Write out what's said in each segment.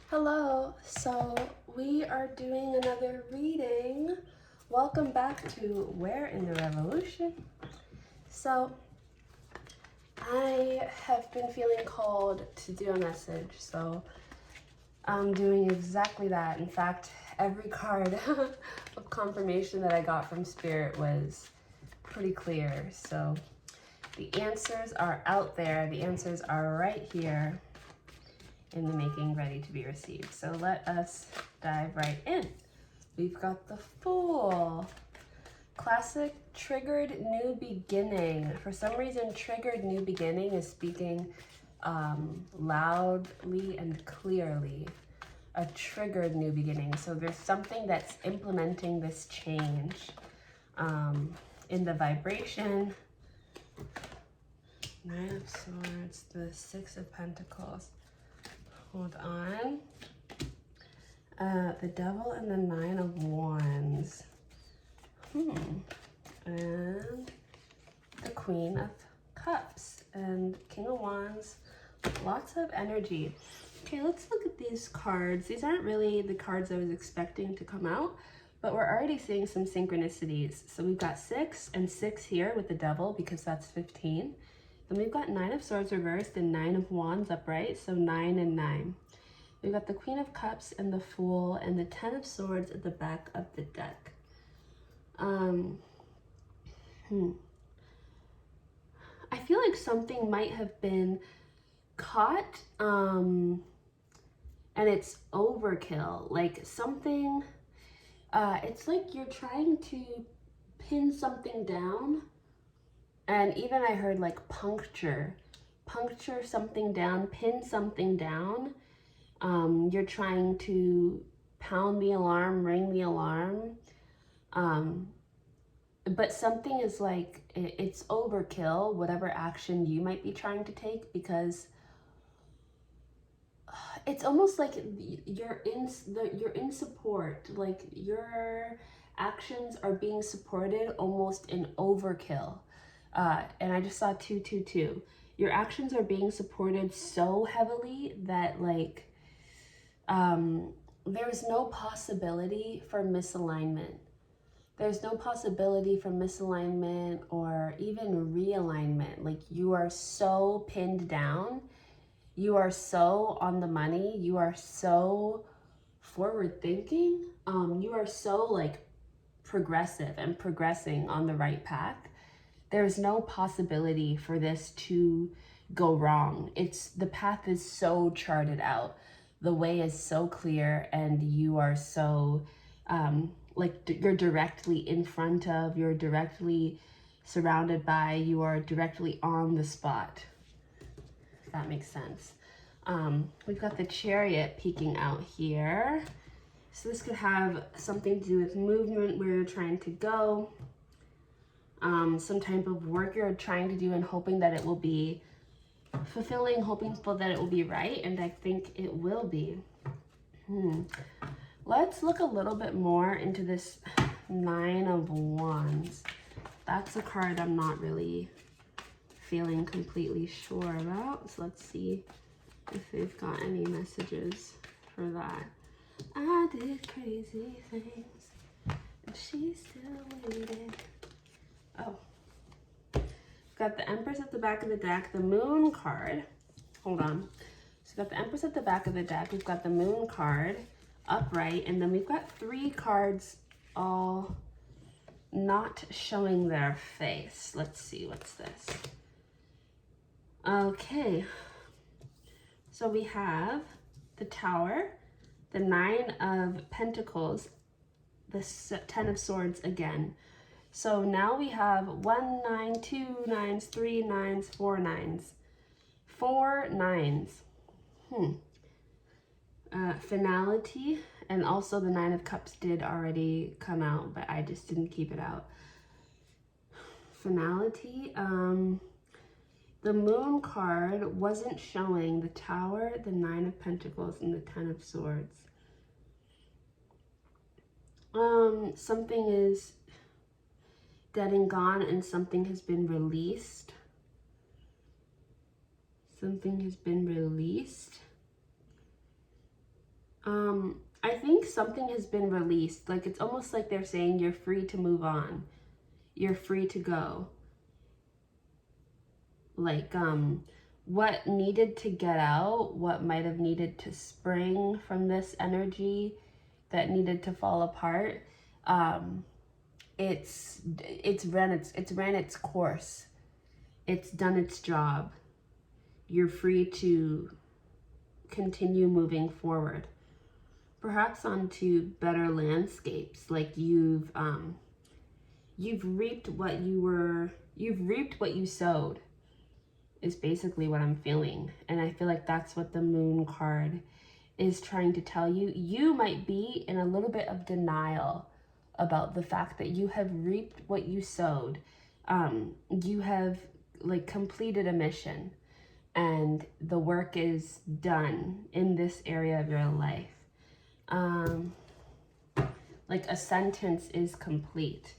Hello, so we are doing another reading. Welcome back to Where in the Revolution. So I have been feeling called to do a message, so I'm doing exactly that. In fact, every card of confirmation that I got from Spirit was pretty clear. So the answers are out there. The answers are right here in the making, ready to be received. So let us dive right in. We've got the Fool. Classic triggered new beginning. For some reason, triggered new beginning is speaking loudly and clearly. A triggered new beginning. So there's something that's implementing this change in the vibration. Nine of Swords, the Six of Pentacles. Hold on. The Devil and the Nine of Wands. And the Queen of Cups and King of Wands. Lots of energy. Okay, let's look at these cards. These aren't really the cards I was expecting to come out, but we're already seeing some synchronicities. So we've got 6 and 6 here with the Devil because that's 15. Then we've got 9 of Swords reversed and 9 of Wands upright, so 9 and 9. We've got the Queen of Cups and the Fool and the 10 of Swords at the back of the deck. I feel like something might have been caught, and it's overkill. Like something, it's like you're trying to pin something down. And even I heard like puncture something down, pin something down. You're trying to pound the alarm, ring the alarm. But something is like, it's overkill, whatever action you might be trying to take, because it's almost like you're in support, like your actions are being supported almost in overkill. And I just saw 222. Your actions are being supported so heavily that like there's no possibility for misalignment. There's no possibility for misalignment or even realignment. Like you are so pinned down. You are so on the money. You are so forward thinking. You are so like progressive and progressing on the right path. There's no possibility for this to go wrong. The path is so charted out. The way is so clear, and you are so you're directly in front of, you're directly surrounded by, you are directly on the spot. If that makes sense. We've got the Chariot peeking out here. So this could have something to do with movement, where you're trying to go. Some type of work you're trying to do and hoping that it will be fulfilling, hoping that it will be right, and I think it will be. Let's look a little bit more into this 9 of Wands. That's a card I'm not really feeling completely sure about, so let's see if they've got any messages for that. I did crazy things and she still waited. Oh, got the Empress at the back of the deck, the Moon card. Hold on. So we've got the Empress at the back of the deck. We've got the Moon card upright, and then we've got 3 cards all not showing their face. Let's see, what's this? Okay. So we have the Tower, the 9 of Pentacles, the 10 of Swords again. So now we have 1 9, 2 9s, 3 9s, 4 9s. 4 9s. Finality, and also the 9 of Cups did already come out, but I just didn't keep it out. Finality. The Moon card wasn't showing the Tower, the 9 of Pentacles, and the 10 of Swords. Something is dead and gone, and something has been released. Something has been released. I think something has been released. Like, it's almost like they're saying you're free to move on. You're free to go. Like, what needed to get out, what might have needed to spring from this energy that needed to fall apart, it's ran its course. It's done its job. You're free to continue moving forward, perhaps onto better landscapes. Like you've reaped what you sowed, is basically what I'm feeling. And I feel like that's what the Moon card is trying to tell you. You might be in a little bit of denial about the fact that you have reaped what you sowed. You have like completed a mission, and the work is done in this area of your life. Like a sentence is complete.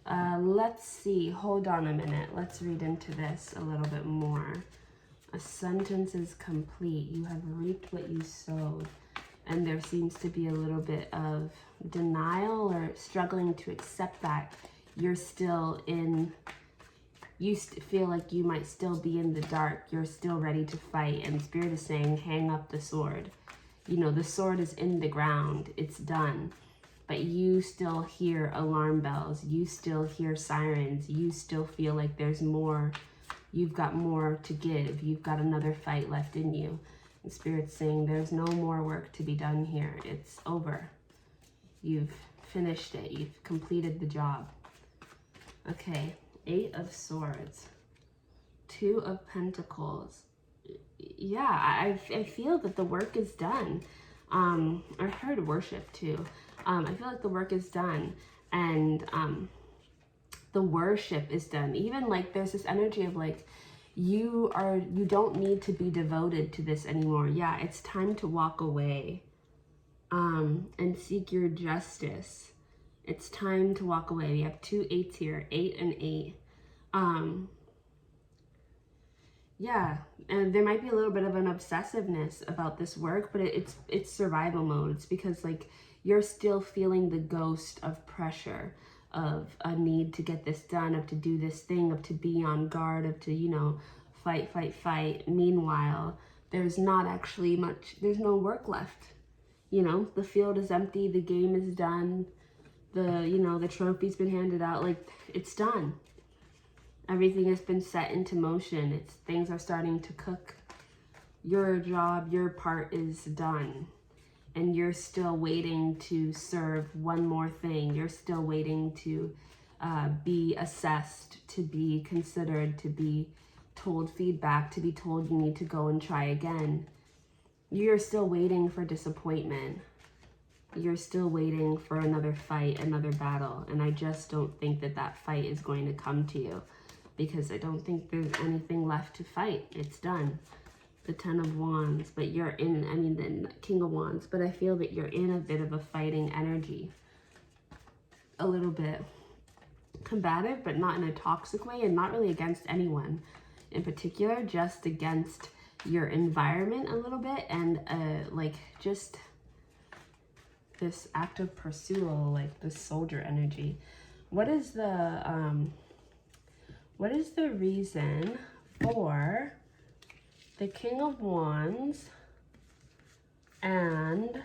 Let's see, hold on a minute. Let's read into this a little bit more. A sentence is complete. You have reaped what you sowed. And there seems to be a little bit of denial or struggling to accept that you're still in, feel like you might still be in the dark. You're still ready to fight. And Spirit is saying, hang up the sword. You know, the sword is in the ground. It's done. But you still hear alarm bells. You still hear sirens. You still feel like there's more. You've got more to give. You've got another fight left in you. And Spirit's saying there's no more work to be done here. It's over. You've finished it. You've completed the job. Okay, 8 of Swords. 2 of Pentacles. Yeah, I feel that the work is done. I heard worship too. I feel like the work is done, and the worship is done. Even like there's this energy of like, you don't need to be devoted to this anymore. Yeah, it's time to walk away and seek your justice. It's time to walk away. We have 2 8s here, 8 and 8. Yeah, and there might be a little bit of an obsessiveness about this work, but it's survival mode. It's because like you're still feeling the ghost of pressure, of a need to get this done, of to do this thing, of to be on guard, of to, you know, fight, fight, fight. Meanwhile, there's not actually much, there's no work left. You know, the field is empty, the game is done, the trophy's been handed out, like it's done. Everything has been set into motion. Things are starting to cook. Your job, your part is done. And you're still waiting to serve one more thing. You're still waiting to be assessed, to be considered, to be told feedback, to be told you need to go and try again. You're still waiting for disappointment. You're still waiting for another fight, another battle. And I just don't think that that fight is going to come to you, because I don't think there's anything left to fight. It's done. The 10 of Wands, but you're in, the King of Wands, but I feel that you're in a bit of a fighting energy. A little bit combative, but not in a toxic way, and not really against anyone in particular, just against your environment a little bit, and like just this active pursuit, like this soldier energy. What is the reason for the King of Wands and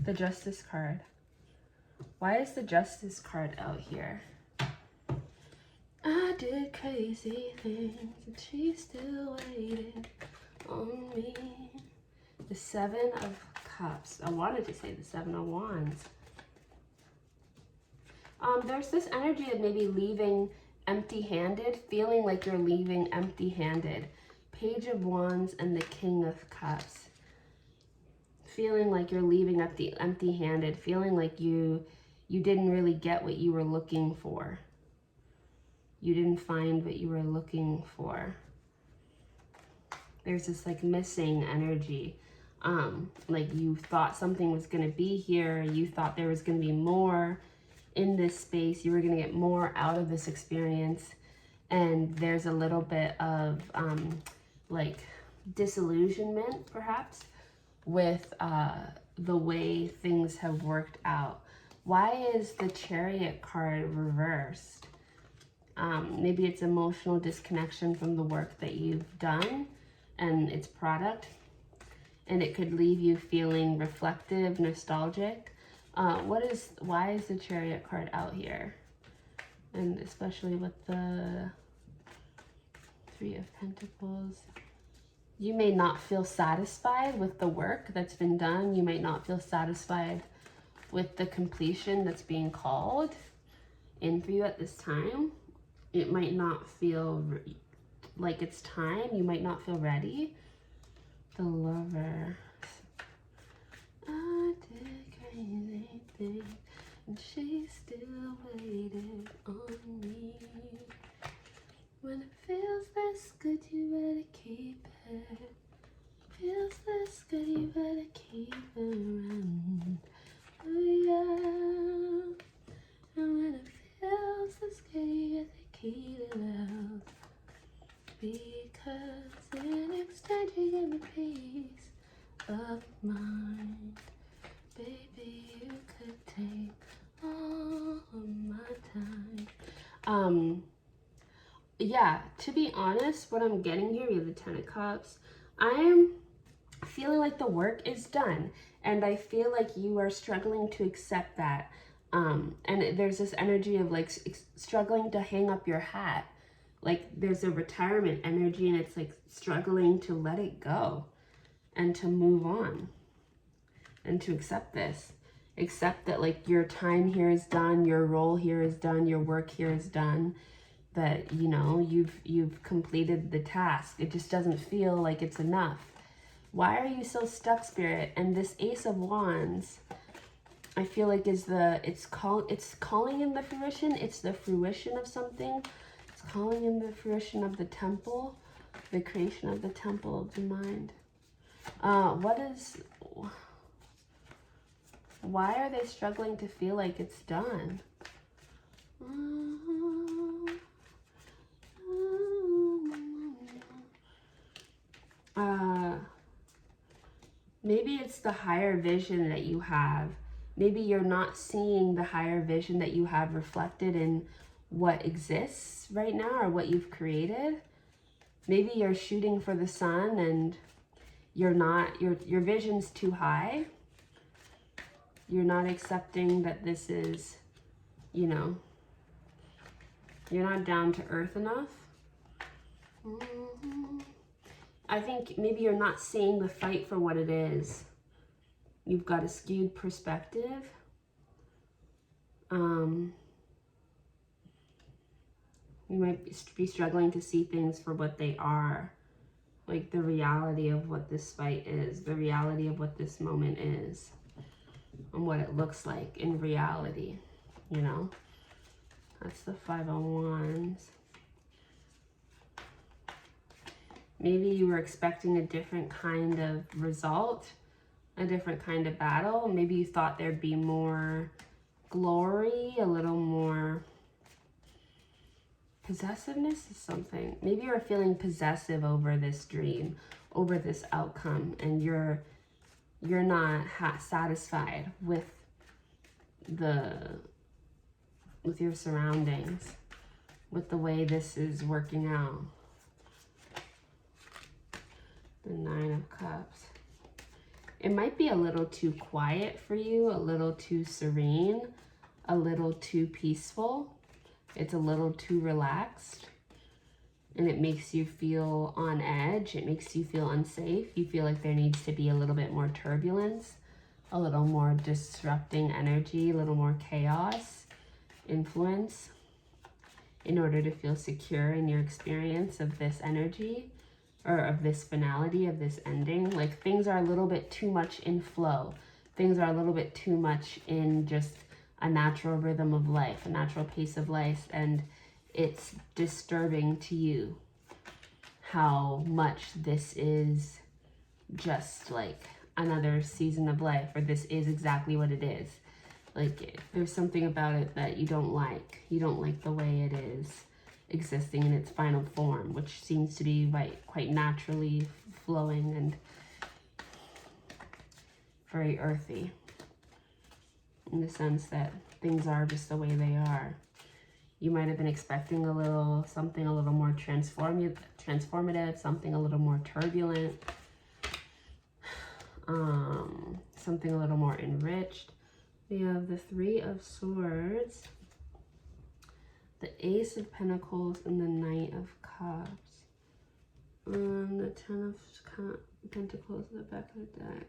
the Justice card? Why is the Justice card out here? I did crazy things and she still waited on me. The 7 of Cups. I wanted to say the 7 of Wands. There's this energy of maybe leaving empty-handed, feeling like you're leaving empty-handed. Page of Wands and the King of Cups. Feeling like you're leaving empty-handed, feeling like you didn't really get what you were looking for. You didn't find what you were looking for. There's this like missing energy. Like you thought something was going to be here. You thought there was going to be more in this space. You were going to get more out of this experience. And there's a little bit of like disillusionment, perhaps. with the way things have worked out. Why is the Chariot card reversed? Maybe it's emotional disconnection from the work that you've done and its product, and it could leave you feeling reflective, nostalgic. Why is the Chariot card out here? And especially with the Three of Pentacles. You may not feel satisfied with the work that's been done. You might not feel satisfied with the completion that's being called in for you at this time. It might not feel like it's time. You might not feel ready. The Lover. I did crazy things, and she still waited on me. When it feels this good, you better keep it. Feels this good, you better keep it around. Oh yeah. And when it feels this good, you better keep it out. Because in exchange you give me peace of mind. Baby, you could take all of my time. Yeah, to be honest, what I'm getting here, we have the Ten of Cups. I am feeling like the work is done, and I feel like you are struggling to accept that. And there's this energy of like struggling to hang up your hat. Like there's a retirement energy, and it's like struggling to let it go and to move on and to accept this. Accept that like your time here is done, your role here is done, your work here is done. That, you know, you've completed the task. It just doesn't feel like it's enough. Why are you so stuck, Spirit? And this Ace of Wands, I feel like is it's calling in the fruition. It's the fruition of something. It's calling in the fruition of the temple, the creation of the temple of the mind. Why are they struggling to feel like it's done? Maybe it's the higher vision that you have. Maybe you're not seeing the higher vision that you have reflected in what exists right now or what you've created. Maybe you're shooting for the sun and you're not, your vision's too high. You're not accepting that this is, you know, you're not down to earth enough. I think maybe you're not seeing the fight for what it is. You've got a skewed perspective. You might be struggling to see things for what they are. Like the reality of what this fight is, the reality of what this moment is, and what it looks like in reality, you know? That's the Five of Wands. Maybe you were expecting a different kind of result, a different kind of battle. Maybe you thought there'd be more glory, a little more possessiveness is something. Maybe you're feeling possessive over this dream, over this outcome, and you're not satisfied with your surroundings, with the way this is working out. The Nine of Cups. It might be a little too quiet for you, a little too serene, a little too peaceful. It's a little too relaxed, and it makes you feel on edge. It makes you feel unsafe. You feel like there needs to be a little bit more turbulence, a little more disrupting energy, a little more chaos, influence, in order to feel secure in your experience of this energy, or of this finality, of this ending. Like things are a little bit too much in flow. Things are a little bit too much in just a natural rhythm of life, a natural pace of life, and it's disturbing to you how much this is just like another season of life, or this is exactly what it is. Like there's something about it that you don't like. You don't like the way it is existing in its final form, which seems to be quite naturally flowing. And very earthy, in the sense that things are just the way they are. You might have been expecting something a little more transformative, something a little more turbulent, something a little more enriched. We have the Three of Swords, the Ace of Pentacles, and the Knight of Cups. The Ten of Pentacles at the back of the deck.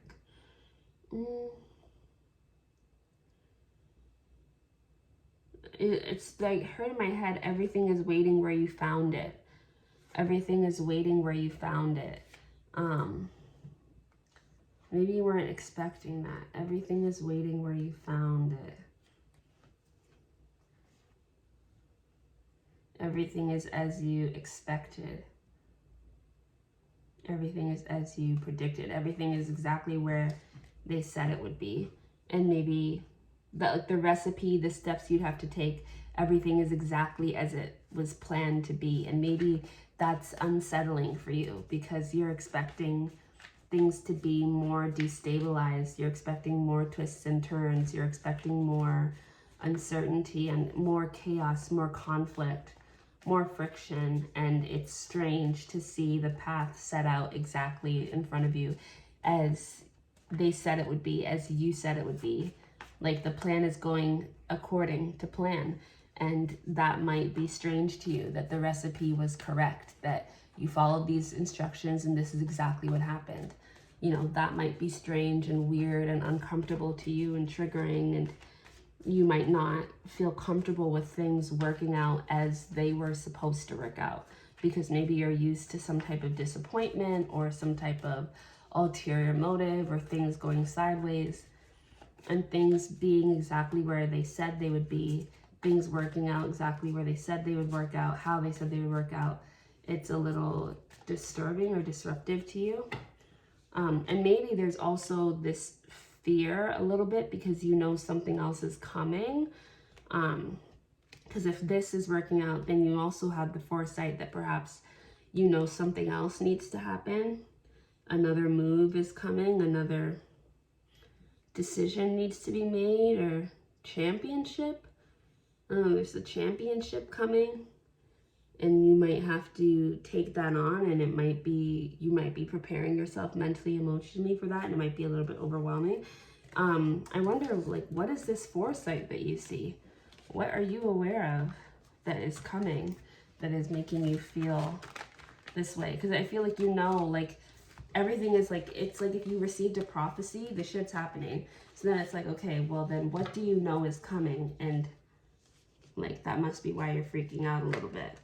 It's like heard in my head, everything is waiting where you found it. Everything is waiting where you found it. Maybe you weren't expecting that. Everything is waiting where you found it. Everything is as you expected. Everything is as you predicted. Everything is exactly where they said it would be. And maybe the recipe, the steps you'd have to take, everything is exactly as it was planned to be. And maybe that's unsettling for you because you're expecting things to be more destabilized. You're expecting more twists and turns. You're expecting more uncertainty and more chaos, more conflict, more friction. And it's strange to see the path set out exactly in front of you as they said it would be, as you said it would be. Like the plan is going according to plan. And that might be strange to you, that the recipe was correct, that you followed these instructions and this is exactly what happened. You know, that might be strange and weird and uncomfortable to you and triggering, and you might not feel comfortable with things working out as they were supposed to work out because maybe you're used to some type of disappointment or some type of ulterior motive or things going sideways and things being exactly where they said they would be, things working out exactly where they said they would work out, how they said they would work out. It's a little disturbing or disruptive to you. And maybe there's also this fear a little bit because you know something else is coming. Because if this is working out, then you also have the foresight that perhaps you know something else needs to happen. Another move is coming, another decision needs to be made, or championship. There's a championship coming. And you might have to take that on, and you might be preparing yourself mentally, emotionally for that, and it might be a little bit overwhelming. I wonder, like, what is this foresight that you see? What are you aware of that is coming, that is making you feel this way? Because I feel like, you know, like, everything is like, it's like if you received a prophecy, the shit's happening. So then it's like, okay, well then what do you know is coming? And like, that must be why you're freaking out a little bit.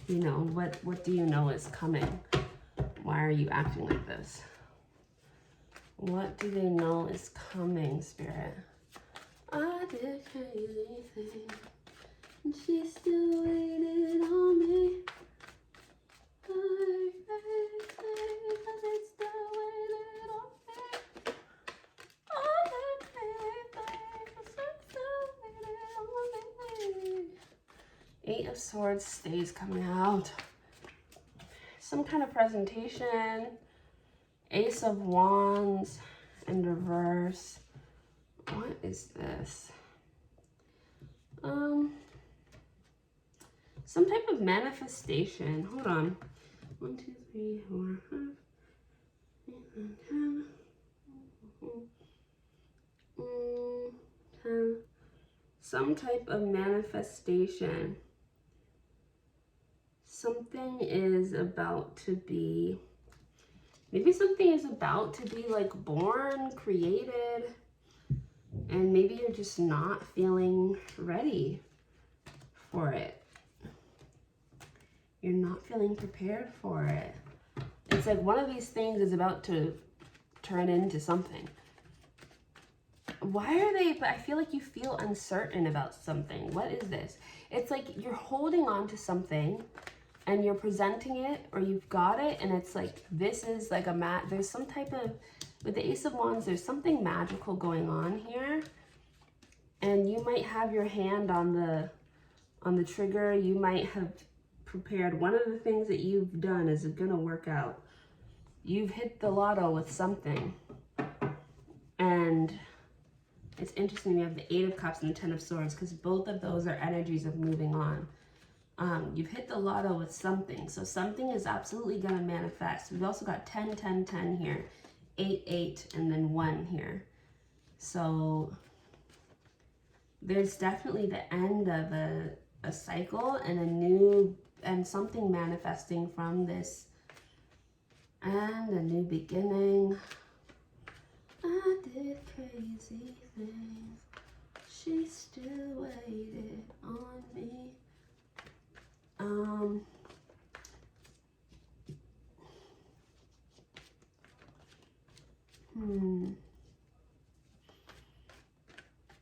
You know, what do you know is coming? Why are you acting like this? What do they know is coming, Spirit? I did crazy things, and she still waited on me. I did crazy things, and she still waited on me. I did crazy things, and she still waited on me. Eight of Swords stays coming out. Some kind of presentation. Ace of Wands in reverse. What is this? Some type of manifestation. Hold on. 1, 2, 3, 4, 5, 8, 9, 10. 10. Some type of manifestation. Something is about to be, maybe something is about to be like born, created, and maybe you're just not feeling ready for it. You're not feeling prepared for it. It's like one of these things is about to turn into something. Why are they, but I feel like you feel uncertain about something. What is this? It's like you're holding on to something and you're presenting it, or you've got it, and it's like, this is like there's some type of, with the Ace of Wands, there's something magical going on here. And you might have your hand on the trigger. You might have prepared. One of the things that you've done is gonna work out. You've hit the lotto with something. And it's interesting, we have the Eight of Cups and the Ten of Swords, because both of those are energies of moving on. You've hit the lotto with something, so something is absolutely going to manifest. We've also got 10, 10, 10 here, 8, 8, and then 1 here. So there's definitely the end of a cycle and a new, and something manifesting from this, and a new beginning. I did crazy things, she still waited on me.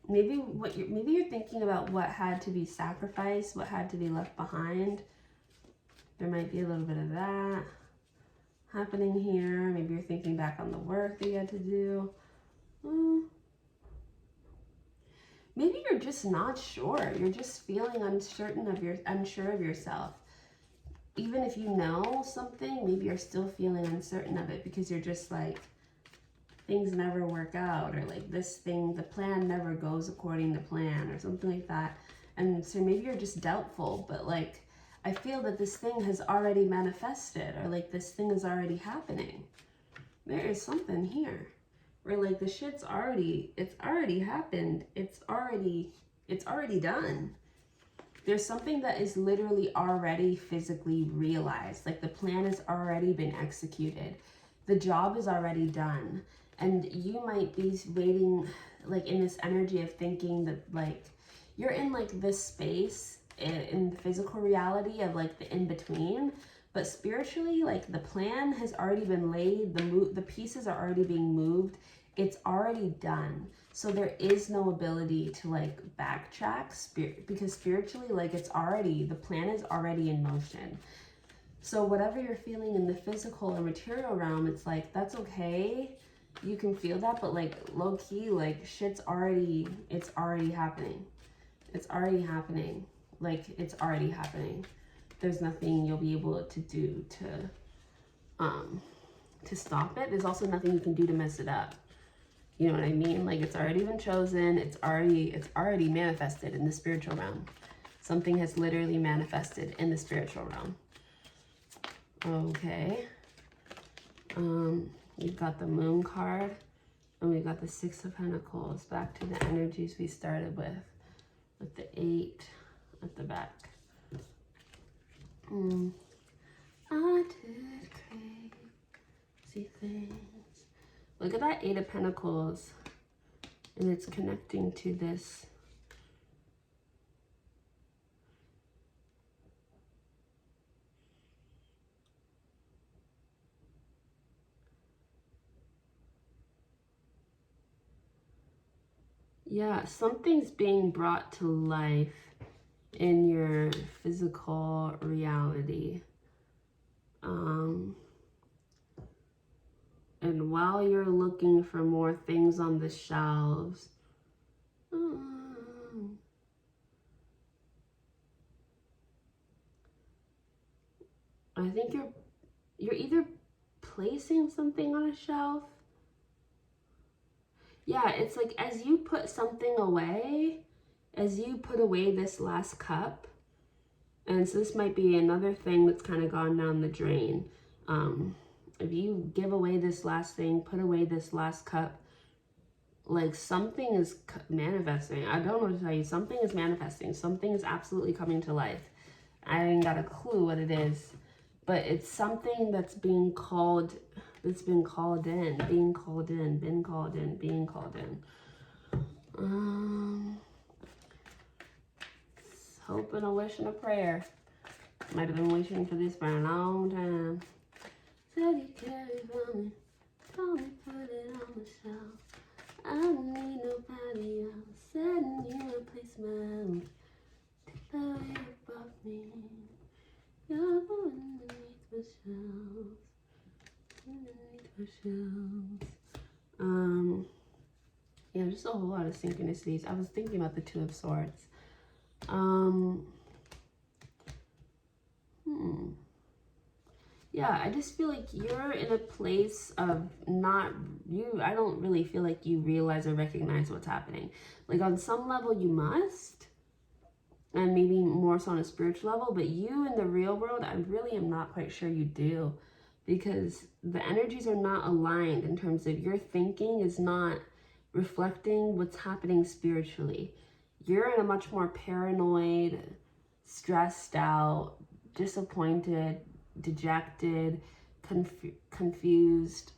Maybe you're thinking about what had to be sacrificed, what had to be left behind. There might be a little bit of that happening here. Maybe you're thinking back on the work that you had to do. Maybe you're just not sure. You're just feeling unsure of yourself. Even if you know something, maybe you're still feeling uncertain of it because you're just like, things never work out, or like this thing, the plan never goes according to plan, or something like that. And so maybe you're just doubtful, but like, I feel that this thing has already manifested, or like this thing is already happening. There is something here where like the shit's already, it's already happened. It's already done. There's something that is literally already physically realized. Like the plan has already been executed. The job is already done. And you might be waiting, like in this energy of thinking that like, you're in like this space in the physical reality of like the in-between, but spiritually, like the plan has already been laid, the pieces are already being moved, it's already done. So there is no ability to like backtrack because spiritually, like it's already, the plan is already in motion. So whatever you're feeling in the physical or material realm, it's like, that's okay. You can feel that, but like low key, like shit's already, it's already happening. It's already happening. Like it's already happening. There's nothing you'll be able to do to stop it. There's also nothing you can do to mess it up. You know what I mean? Like it's already been chosen. It's already manifested in the spiritual realm. Something has literally manifested in the spiritual realm. Okay. We've got the Moon card, and we've got the Six of Pentacles, back to the energies we started with the 8 at the back. I did crazy things. Look at that 8 of Pentacles, and it's connecting to this. Yeah, something's being brought to life in your physical reality. And while you're looking for more things on the shelves, I think you're either placing something on a shelf. Yeah, it's like as you put something away, as you put away this last cup, and so this might be another thing that's kind of gone down the drain. If you give away this last thing, put away this last cup, like something is manifesting. I don't know what to tell you. Something is manifesting. Something is absolutely coming to life. I ain't got a clue what it is, but it's something that's being called, that's been called in, being called in, been called in, being called in. Hope and a wish and a prayer. Might have been wishing for this for a long time. Said you cared for me, told me put it on the shelf. I don't need nobody else. Said you replace my own. Take the weight above me. You're underneath my shelves. Underneath my shelves. Yeah, just a whole lot of synchronicities. I was thinking about the Two of Swords. Yeah, I just feel like you're in a place of not I don't really feel like you realize or recognize what's happening. Like on some level you must, and maybe more so on a spiritual level, but you in the real world, I really am not quite sure you do, because the energies are not aligned in terms of your thinking is not reflecting what's happening spiritually. You're in a much more paranoid, stressed out, disappointed, dejected, confused,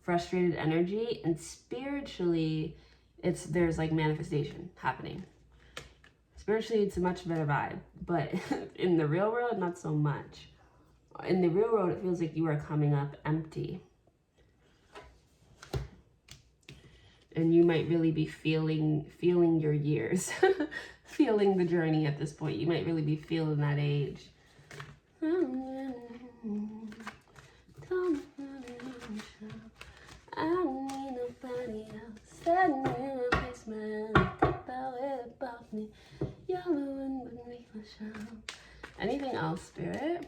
frustrated energy, and spiritually there's like manifestation happening. Spiritually, it's a much better vibe, but in the real world, not so much. In the real world, it feels like you are coming up empty. And you might really be feeling your years, feeling the journey at this point. You might really be feeling that age. I don't need nobody else. Setting in a basement, about it above me. You're the one beneath my shadow. Anything else, Spirit?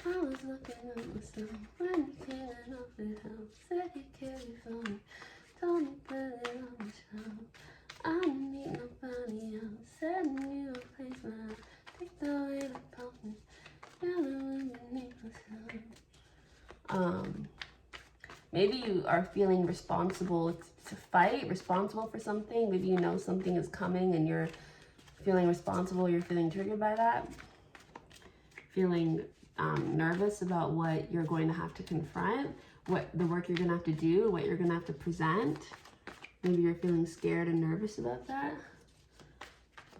I was looking at myself when you came off the house. Said you cared for me. Told me put it on the shelf. I don't need nobody else. Setting you a place where I take the weight above me. You're the one beneath my shadow. Maybe you are feeling responsible to fight, responsible for something. Maybe you know something is coming and you're feeling responsible, you're feeling triggered by that. Feeling nervous about what you're going to have to confront, what the work you're going to have to do, what you're going to have to present. Maybe you're feeling scared and nervous about that.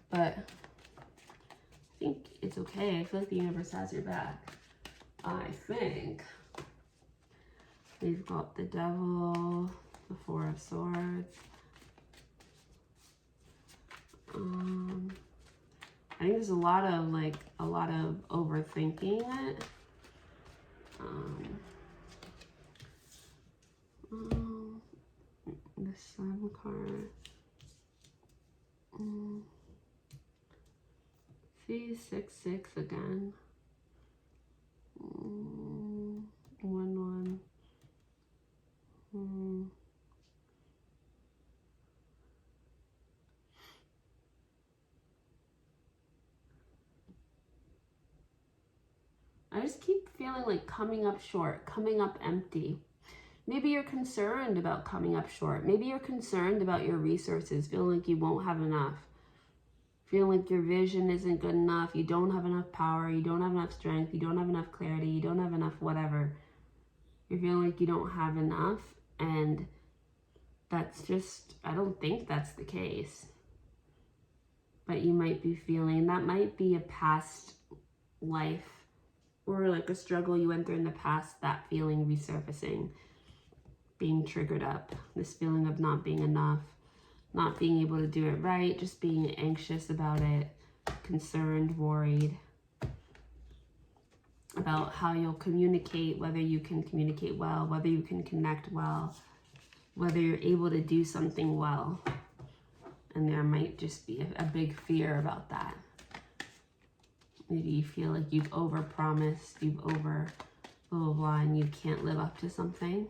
But I think it's okay. I feel like the universe has your back. I think. We've got the Devil, the Four of Swords. I think there's a lot of overthinking it. The Sun card. See, 6-6 again. 1-1. I just keep feeling like coming up short, coming up empty. Maybe you're concerned about coming up short. Maybe you're concerned about your resources, feeling like you won't have enough. Feeling like your vision isn't good enough. You don't have enough power. You don't have enough strength. You don't have enough clarity. You don't have enough whatever. You're feeling like you don't have enough. And that's just, I don't think that's the case. But you might be feeling, that might be a past life or like a struggle you went through in the past, that feeling resurfacing, being triggered up, this feeling of not being enough, not being able to do it right, just being anxious about it, concerned, worried about how you'll communicate, whether you can communicate well, whether you can connect well, whether you're able to do something well. And there might just be a big fear about that. Maybe you feel like you've overpromised, you've over blah, blah, blah, and you can't live up to something.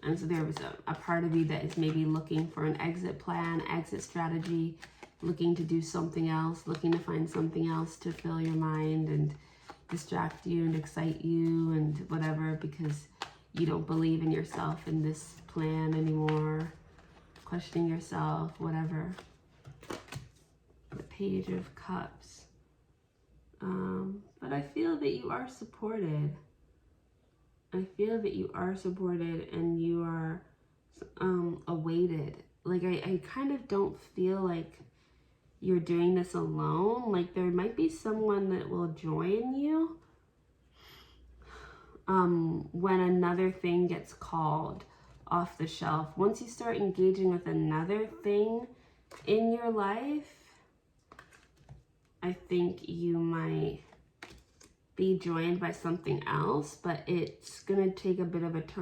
And so there was a part of you that is maybe looking for an exit plan, exit strategy, looking to do something else, looking to find something else to fill your mind and distract you and excite you and whatever, because you don't believe in yourself in this plan anymore, questioning yourself, whatever. The Page of Cups. But I feel that you are supported. I feel that you are supported and you are awaited. Like I kind of don't feel like you're doing this alone. Like there might be someone that will join you when another thing gets called off the shelf. Once you start engaging with another thing in your life, I think you might be joined by something else, but it's gonna take a bit of a turn